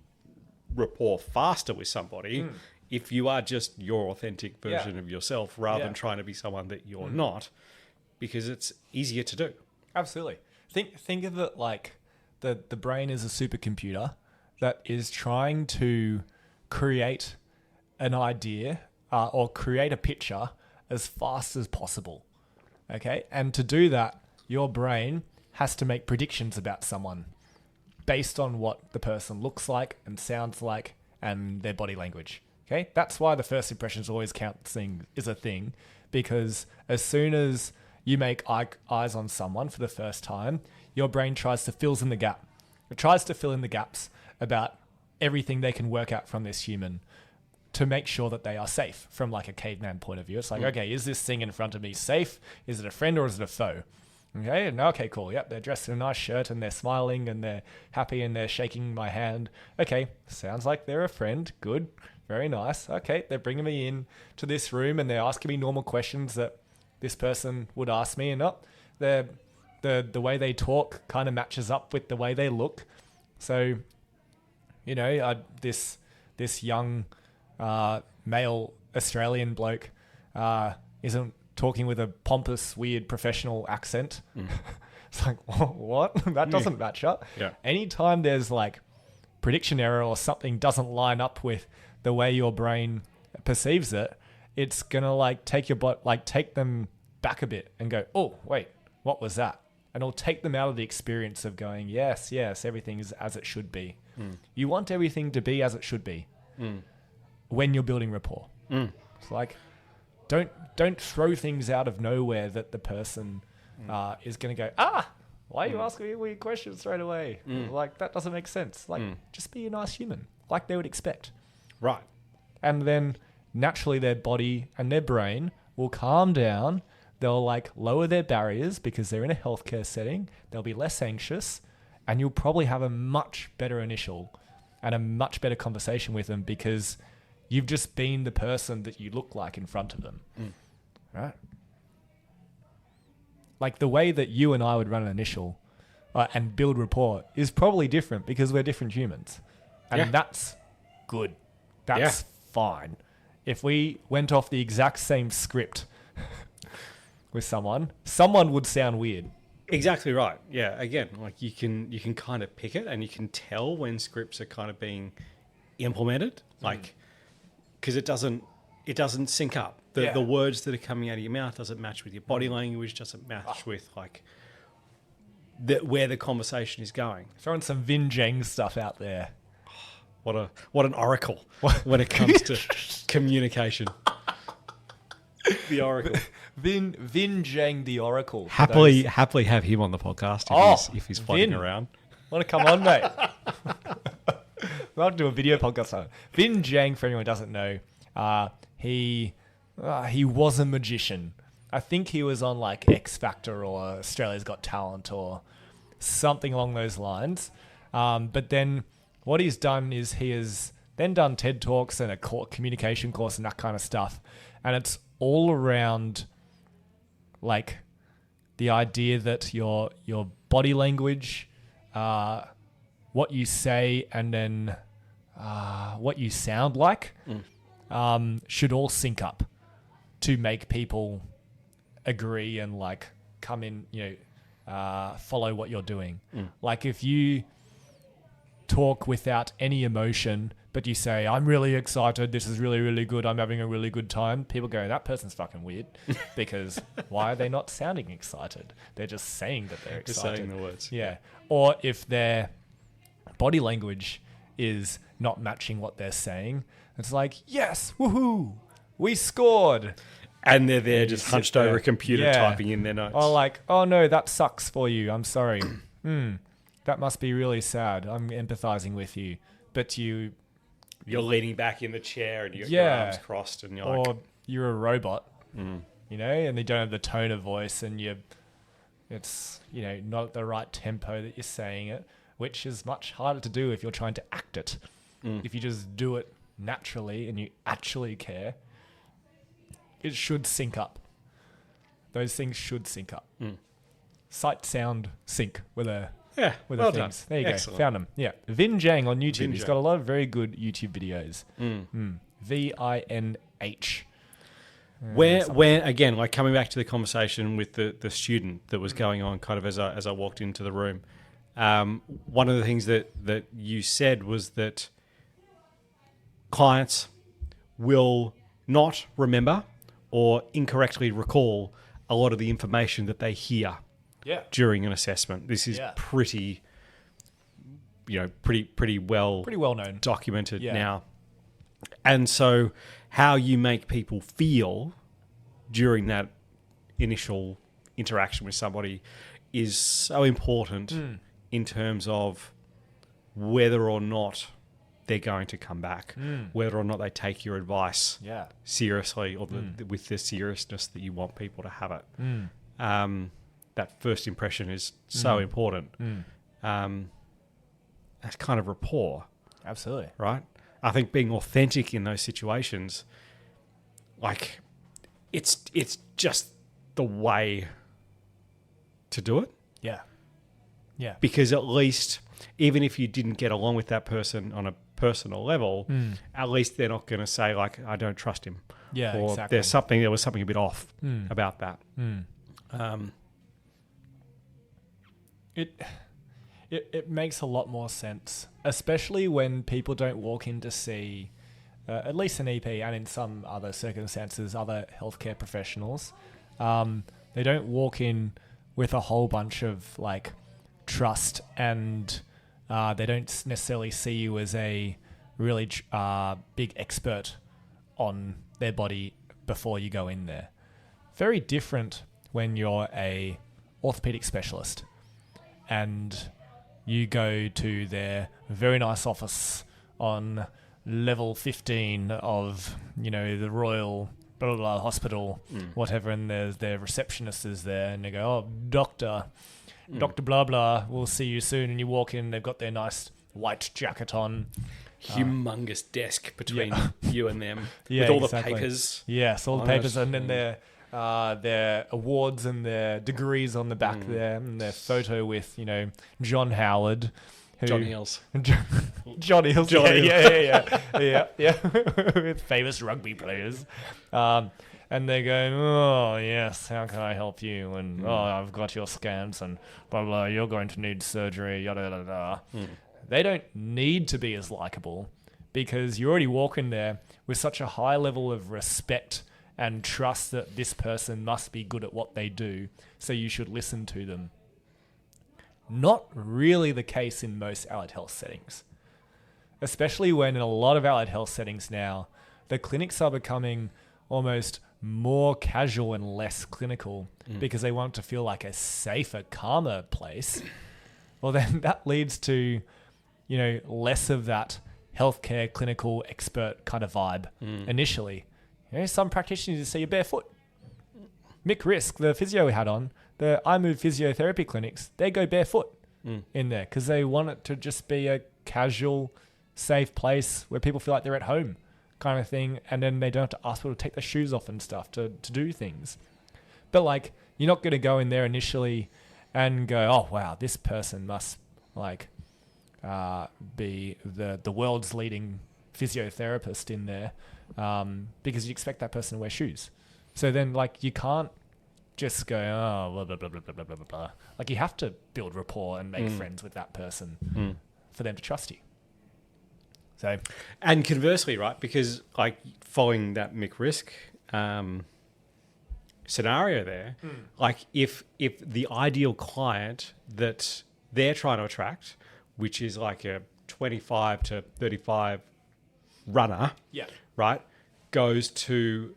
Speaker 2: rapport faster with somebody if you are just your authentic version of yourself rather than trying to be someone that you're not, because it's easier to do.
Speaker 1: Absolutely. Think of it like the brain is a supercomputer that is trying to create an idea or create a picture as fast as possible. Okay? And to do that, your brain has to make predictions about someone based on what the person looks like and sounds like and their body language. Okay? That's why the first impressions always count is a thing, because as soon as you make eyes on someone for the first time, your brain tries to fill in the gap. It tries to fill in the gaps about everything they can work out from this human to make sure that they are safe from like a caveman point of view. It's like, okay, is this thing in front of me safe? Is it a friend or is it a foe? Okay, and okay, cool. Yep, they're dressed in a nice shirt and they're smiling and they're happy and they're shaking my hand. Okay, sounds like they're a friend. Good, very nice. Okay, they're bringing me in to this room and they're asking me normal questions that this person would ask me, and the way they talk kind of matches up with the way they look. So, you know, this young male Australian bloke isn't talking with a pompous, weird professional accent. It's like, what? That doesn't match up.
Speaker 2: Yeah.
Speaker 1: Anytime there's like prediction error or something doesn't line up with the way your brain perceives it, it's gonna like take them back a bit and go, oh wait, what was that? And it'll take them out of the experience of going, yes, everything is as it should be. You want everything to be as it should be when you're building rapport. It's like, don't throw things out of nowhere that the person is going to go, why are you asking me weird questions straight away? Like, that doesn't make sense. Like, just be a nice human, like they would expect.
Speaker 2: Right.
Speaker 1: And then naturally their body and their brain will calm down. They'll like lower their barriers because they're in a healthcare setting. They'll be less anxious, and you'll probably have a much better initial and a much better conversation with them because you've just been the person that you look like in front of them. Right? Like the way that you and I would run an initial and build rapport is probably different because we're different humans. And that's good. That's fine. If we went off the exact same script with someone would sound weird.
Speaker 2: Exactly right. Yeah. Again, like you can kind of pick it, and you can tell when scripts are kind of being implemented, like because it doesn't sync up. The words that are coming out of your mouth doesn't match with your body language. Doesn't match with like where the conversation is going.
Speaker 1: Throwing some Vin Zhang stuff out there.
Speaker 2: What an oracle when it comes to communication. The oracle.
Speaker 1: Vin Zhang, the oracle.
Speaker 2: Happily have him on the podcast if he's floating around.
Speaker 1: Want to come on, mate? I'll do a video podcast on it. Vin Zhang, for anyone who doesn't know, he was a magician. I think he was on like X Factor or Australia's Got Talent or something along those lines. But then what he's done is he has then done TED Talks and a communication course and that kind of stuff. And it's all around like the idea that your body language, what you say, and then what you sound like should all sync up to make people agree and like come in, follow what you're doing. Like if you talk without any emotion, but you say, I'm really excited, this is really, really good, I'm having a really good time, people go, that person's fucking weird. Because why are they not sounding excited? They're just saying that they're excited.
Speaker 2: Just saying the words.
Speaker 1: Yeah. Or if their body language is not matching what they're saying, it's like, yes, woohoo, we scored.
Speaker 2: And they're there just hunched over a computer typing in their notes.
Speaker 1: Or like, oh no, that sucks for you, I'm sorry. That must be really sad. I'm empathizing with you. But you're
Speaker 2: leaning back in the chair and your arms crossed, and
Speaker 1: or you're a robot, and you don't have the tone of voice, and it's not at the right tempo that you're saying it, which is much harder to do if you're trying to act it. If you just do it naturally and you actually care, it should sync up. Those things should sync up. Sight, sound, sync with the
Speaker 2: well
Speaker 1: things.
Speaker 2: Done.
Speaker 1: There you
Speaker 2: Excellent.
Speaker 1: go. Found him. Yeah. Vin Zhang on YouTube.
Speaker 2: Vin
Speaker 1: He's
Speaker 2: Zhang.
Speaker 1: got a lot of very good YouTube videos. VINH.
Speaker 2: Where again, like coming back to the conversation with the student that was going on kind of as I walked into the room, one of the things that you said was that clients will not remember or incorrectly recall a lot of the information that they hear during an assessment. This is pretty well
Speaker 1: known,
Speaker 2: documented now. And so how you make people feel during that initial interaction with somebody is so important in terms of whether or not they're going to come back, whether or not they take your advice seriously or with the seriousness that you want people to have it. That first impression is so important. That's kind of rapport.
Speaker 1: Absolutely.
Speaker 2: Right? I think being authentic in those situations, like, it's just the way to do it.
Speaker 1: Yeah. Yeah.
Speaker 2: Because at least, even if you didn't get along with that person on a personal level, at least they're not going to say, like, I don't trust him.
Speaker 1: Yeah,
Speaker 2: or
Speaker 1: exactly.
Speaker 2: there was something a bit off about that.
Speaker 1: It makes a lot more sense, especially when people don't walk in to see, at least an EP and in some other circumstances, other healthcare professionals. They don't walk in with a whole bunch of like trust, and they don't necessarily see you as a really big expert on their body before you go in there. Very different when you're a orthopedic specialist and you go to their very nice office on level 15 of, the Royal blah, blah, blah hospital, whatever, and their receptionist is there, and they go, oh, Dr. Blah, blah, we'll see you soon. And you walk in, they've got their nice white jacket on.
Speaker 2: Humongous desk between you and them
Speaker 1: Yeah,
Speaker 2: with all
Speaker 1: exactly.
Speaker 2: the papers.
Speaker 1: Yes, all the
Speaker 2: on
Speaker 1: papers,
Speaker 2: it.
Speaker 1: and then their awards and their degrees on the back there, and their photo with, John Howard.
Speaker 2: John Hills.
Speaker 1: John Hills.
Speaker 2: John
Speaker 1: Yeah. With famous rugby players. And they're going, oh, yes, how can I help you? And, oh, I've got your scans and blah, blah, you're going to need surgery, yada, yada, yada. They don't need to be as likable because you already walk in there with such a high level of respect and trust that this person must be good at what they do, so you should listen to them. Not really the case in most allied health settings, especially when in a lot of allied health settings now, the clinics are becoming almost more casual and less clinical because they want to feel like a safer, calmer place. Well, then that leads to, less of that healthcare clinical expert kind of vibe initially. Some practitioners say you're barefoot. Mick Risk, the physio we had on, the iMove physiotherapy clinics, they go barefoot in there because they want it to just be a casual, safe place where people feel like they're at home kind of thing. And then they don't have to ask people to take their shoes off and stuff to do things. But you're not going to go in there initially and go, oh, wow, this person must be the world's leading physiotherapist in there because you expect that person to wear shoes. So then you can't just go, oh, blah, blah, blah, blah, blah, blah, blah, blah. You have to build rapport and make friends with that person for them to trust you. So,
Speaker 2: and conversely, right, because following that Mick Risk scenario there, if the ideal client that they're trying to attract, which is a 25 to 35 runner, right, goes to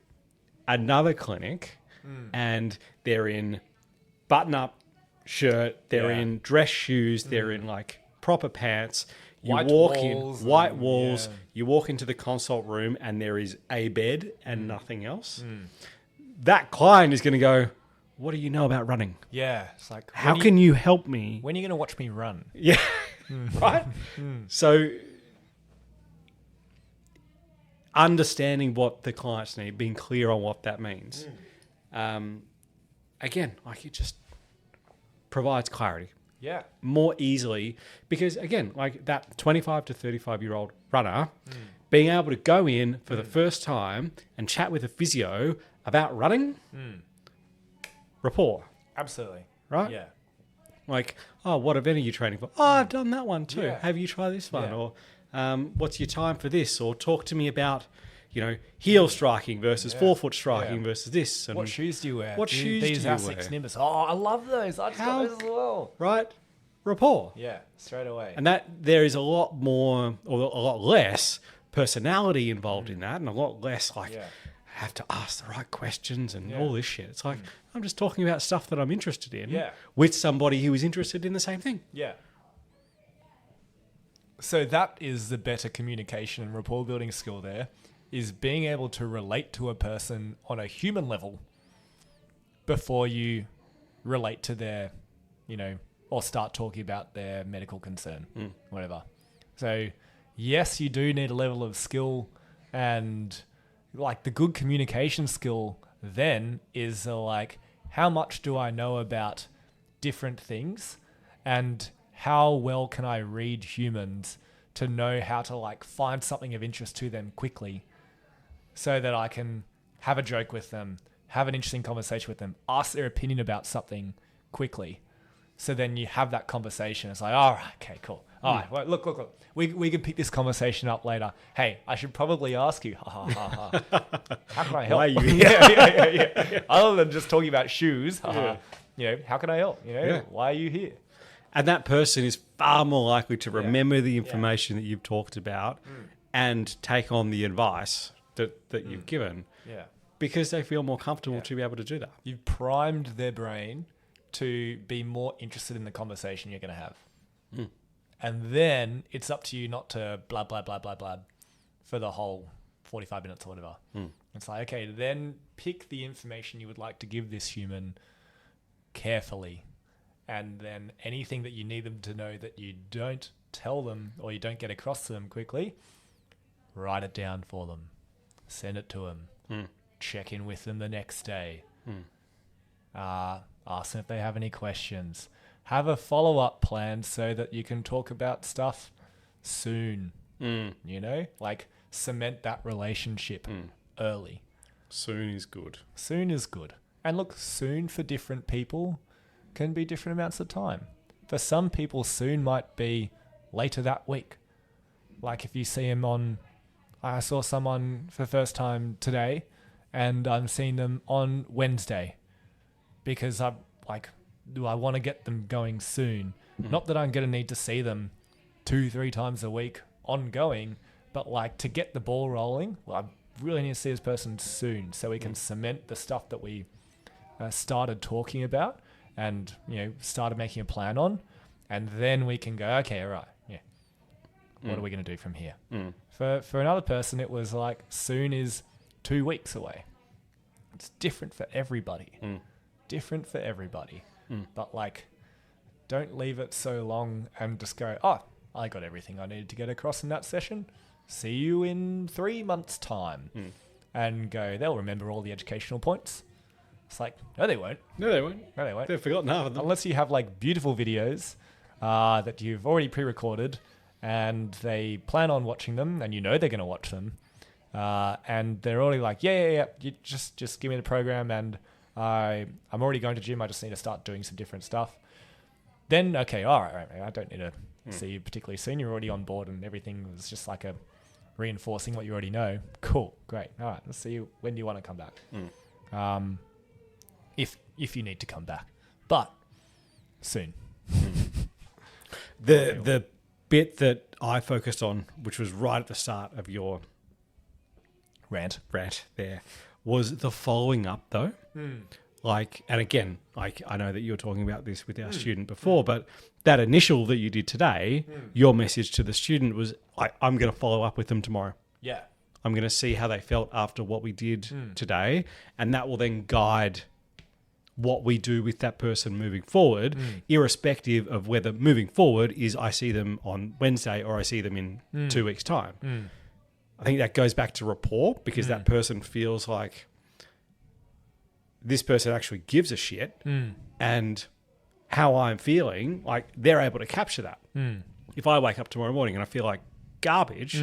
Speaker 2: another clinic and they're in button-up shirt, they're in dress shoes, they're in proper pants. You walk in, white walls, you walk into the consult room and there is a bed and nothing else. That client is going to go, what do you know about running?
Speaker 1: Yeah. It's
Speaker 2: how can you help me?
Speaker 1: When are you going to watch me run?
Speaker 2: Yeah. Right? So understanding what the clients need, being clear on what that means. Again, it just provides clarity.
Speaker 1: Yeah.
Speaker 2: More easily because, again, that 25 to 35-year-old runner, being able to go in for the first time and chat with a physio about running, rapport.
Speaker 1: Absolutely.
Speaker 2: Right?
Speaker 1: Yeah.
Speaker 2: Oh, what event are you training for? Oh, I've done that one too.
Speaker 1: Yeah.
Speaker 2: Have you tried this one?
Speaker 1: Yeah.
Speaker 2: Or what's your time for this? Or talk to me about, heel striking versus forefoot striking versus this. And
Speaker 1: what shoes do you wear?
Speaker 2: What shoes do you wear?
Speaker 1: Asics Nimbus. Oh, I love those. I just got those as well.
Speaker 2: Right? Rapport.
Speaker 1: Yeah, straight away.
Speaker 2: And that there is a lot more or a lot less personality involved in that and a lot less have to ask the right questions and all this shit. It's I'm just talking about stuff that I'm interested in with somebody who is interested in the same thing.
Speaker 1: Yeah. So that is the better communication and rapport building skill there, is being able to relate to a person on a human level before you relate to their, or start talking about their medical concern, whatever. So yes, you do need a level of skill, and the good communication skill then is how much do I know about different things and how well can I read humans to know how to find something of interest to them quickly so that I can have a joke with them, have an interesting conversation with them, ask their opinion about something quickly. So then you have that conversation. It's all right, okay, cool. All right, well, look. We can pick this conversation up later. Hey, I should probably ask you. How can I help?
Speaker 2: Why are you here?
Speaker 1: Yeah. Other than just talking about shoes, how can I help? Why are you here?
Speaker 2: And that person is far more likely to remember the information that you've talked about and take on the advice that you've given.
Speaker 1: Yeah.
Speaker 2: Because they feel more comfortable to be able to do that.
Speaker 1: You've primed their brain to be more interested in the conversation you're going to have. And then it's up to you not to blah, blah, blah, blah, blah, for the whole 45 minutes or whatever. It's like, okay, then pick the information you would like to give this human carefully. And then anything that you need them to know that you don't tell them or you don't get across to them quickly, write it down for them. Send it to them. Check in with them the next day. Ask them if they have any questions. Have a follow-up plan so that you can talk about stuff soon. You know, like cement that relationship early.
Speaker 2: Soon is good.
Speaker 1: Soon is good. And look, soon for different people can be different amounts of time. For some people, soon might be later that week. Like if you see them I saw someone for the first time today and I'm seeing them on Wednesday because I want to get them going soon. Not that I'm going to need to see them 2-3 times a week ongoing, but like to get the ball rolling, I really need to see this person soon so we can cement the stuff that we started talking about and, you know, started making a plan on. And then we can go, okay, all right, yeah. What are we going to do from here? For another person, it was like soon is 2 weeks away. It's different for everybody. Different for everybody. But like, don't leave it so long and just go, oh, I got everything I needed to get across in that session. See you in 3 months' time. And go, they'll remember all the educational points. It's like, no, they won't.
Speaker 2: No, they won't.
Speaker 1: No, they won't.
Speaker 2: They've forgotten half of them.
Speaker 1: Unless you have like beautiful videos that you've already pre-recorded and they plan on watching them and you know they're going to watch them. And they're already like, yeah. You just give me the program and I'm already going to gym. I just need to start doing some different stuff. Then, okay, all right. I don't need to see you particularly soon. You're already on board and everything was just like a reinforcing what you already know. Cool. Great. All right. Let's see you. When do you want to come back? If you need to come back, but soon.
Speaker 2: The bit that I focused on, which was right at the start of your
Speaker 1: rant
Speaker 2: there, was the following up though. Like, and again, like I know that you were talking about this with our student before, but that initial that you did today, your message to the student was, I'm going to follow up with them tomorrow.
Speaker 1: Yeah.
Speaker 2: I'm going to see how they felt after what we did today, and that will then guide what we do with that person moving forward, irrespective of whether moving forward is I see them on Wednesday or I see them in 2 weeks' time. I think that goes back to rapport because that person feels like this person actually gives a shit and how I'm feeling, like they're able to capture that. If I wake up tomorrow morning and I feel like garbage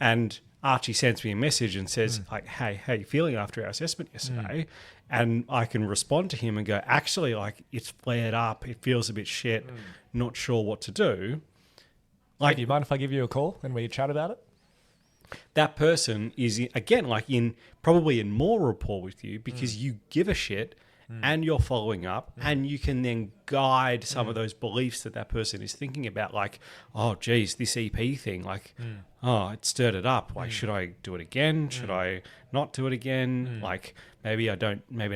Speaker 2: and Archie sends me a message and says like, hey, how are you feeling after our assessment yesterday? And I can respond to him and go, actually, like it's flared up. It feels a bit shit. Not sure what to do.
Speaker 1: Like, do you mind if I give you a call and we chat about it?
Speaker 2: That person is, again, like probably in more rapport with you because you give a shit and you're following up and you can then guide some of those beliefs that person is thinking about, like, oh, geez, this EP thing, like, oh, it stirred it up. Like, should I do it again? Should I not do it again? Like, maybe I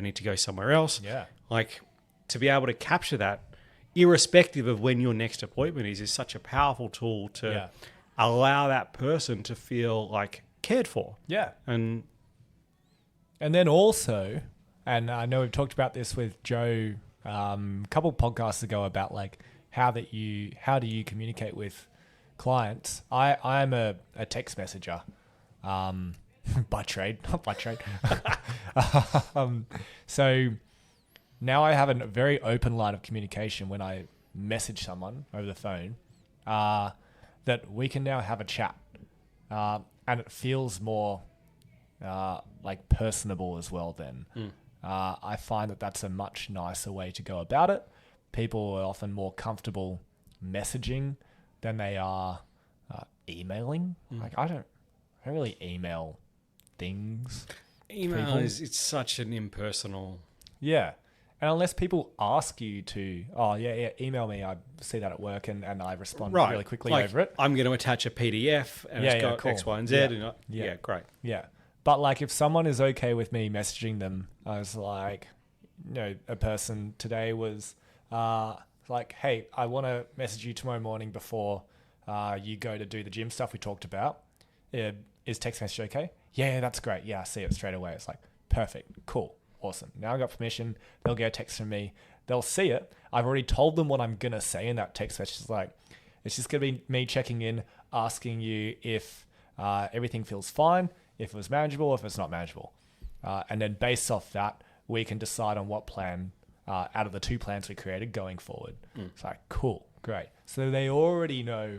Speaker 2: need to go somewhere else.
Speaker 1: Yeah.
Speaker 2: Like, to be able to capture that, irrespective of when your next appointment is such a powerful tool to allow that person to feel like cared for.
Speaker 1: Yeah.
Speaker 2: And
Speaker 1: then also, and I know we've talked about this with Joe a couple podcasts ago about like how do you communicate with clients. I am a text messenger by trade, not by trade. So now I have a very open line of communication when I message someone over the phone that we can now have a chat and it feels more like personable as well then. I find that that's a much nicer way to go about it. People are often more comfortable messaging than they are emailing. Like I don't really email things.
Speaker 2: Email it's such an impersonal.
Speaker 1: Yeah. And unless people ask you to, email me, I see that at work and I respond really quickly
Speaker 2: like,
Speaker 1: over it.
Speaker 2: I'm going to attach a PDF and it's got X, Y, and Z. And great.
Speaker 1: Yeah. But like if someone is okay with me messaging them, I was like, a person today was like, hey, I want to message you tomorrow morning before you go to do the gym stuff we talked about. Yeah, is text message okay? Yeah, that's great. Yeah, I see it straight away. It's like, perfect, cool, awesome. Now I got permission. They'll get a text from me. They'll see it. I've already told them what I'm going to say in that text message. It's like, it's just going to be me checking in, asking you if everything feels fine, if it was manageable, if it's not manageable. And then based off that, we can decide on what plan out of the 2 plans we created going forward. It's like, cool, great. So they already know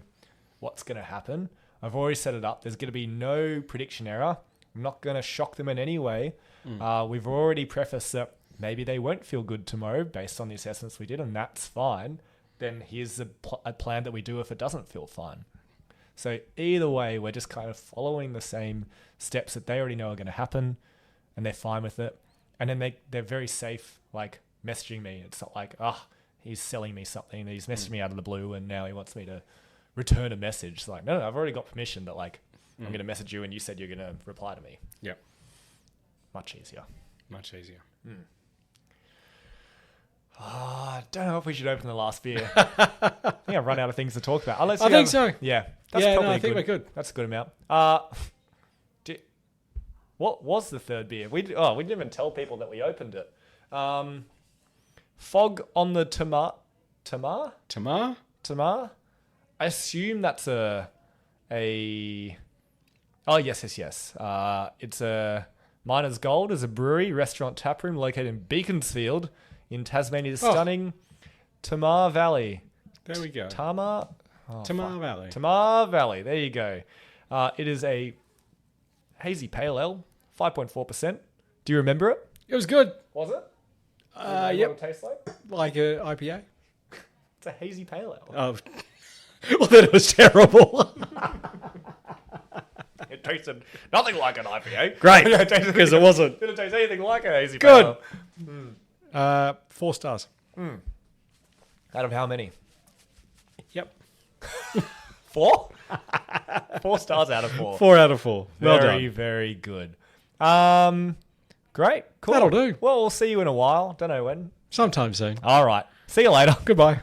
Speaker 1: what's going to happen. I've already set it up. There's going to be no prediction error. I'm not going to shock them in any way. We've already prefaced that maybe they won't feel good tomorrow based on the assessments we did, and that's fine. Then here's a plan that we do if it doesn't feel fine. So either way, we're just kind of following the same steps that they already know are going to happen, and they're fine with it. And then they're very safe, like messaging me. It's not like, he's selling me something. He's messaged me out of the blue, and now he wants me to return a message. It's like, no, I've already got permission that like I'm going to message you, and you said you're going to reply to me.
Speaker 2: Yep.
Speaker 1: Much easier.
Speaker 2: Much easier.
Speaker 1: I don't know if we should open the last beer. I think I've run out of things to talk about. Unless
Speaker 2: I think so.
Speaker 1: Yeah.
Speaker 2: I think we're good.
Speaker 1: That's a good amount. What was the third beer? We didn't even tell people that we opened it. Fog on the Tamar? Tamar? I assume that's a... Oh, yes. It's a Miner's Gold is a brewery, restaurant, taproom located in Beaconsfield in Tasmania's stunning Tamar Valley.
Speaker 2: There we go.
Speaker 1: Tamar
Speaker 2: Valley.
Speaker 1: Tamar Valley. There you go. It is a hazy pale ale, 5.4%. Do you remember it?
Speaker 2: It was good.
Speaker 1: Was it?
Speaker 2: Yep.
Speaker 1: What it tastes like?
Speaker 2: Like a IPA.
Speaker 1: It's a hazy pale ale.
Speaker 2: Well, then it was terrible.
Speaker 1: It tasted nothing like an IPA.
Speaker 2: Great, because it wasn't.
Speaker 1: Didn't taste anything like a hazy pale ale.
Speaker 2: 4 stars.
Speaker 1: Out of how many?
Speaker 2: Yep.
Speaker 1: 4? 4 stars out of 4.
Speaker 2: 4 out of 4. Well
Speaker 1: very,
Speaker 2: done.
Speaker 1: very good. Great. Cool.
Speaker 2: That'll do.
Speaker 1: Well, we'll see you in a while. Don't know when.
Speaker 2: Sometime soon.
Speaker 1: All right. See you later.
Speaker 2: Goodbye.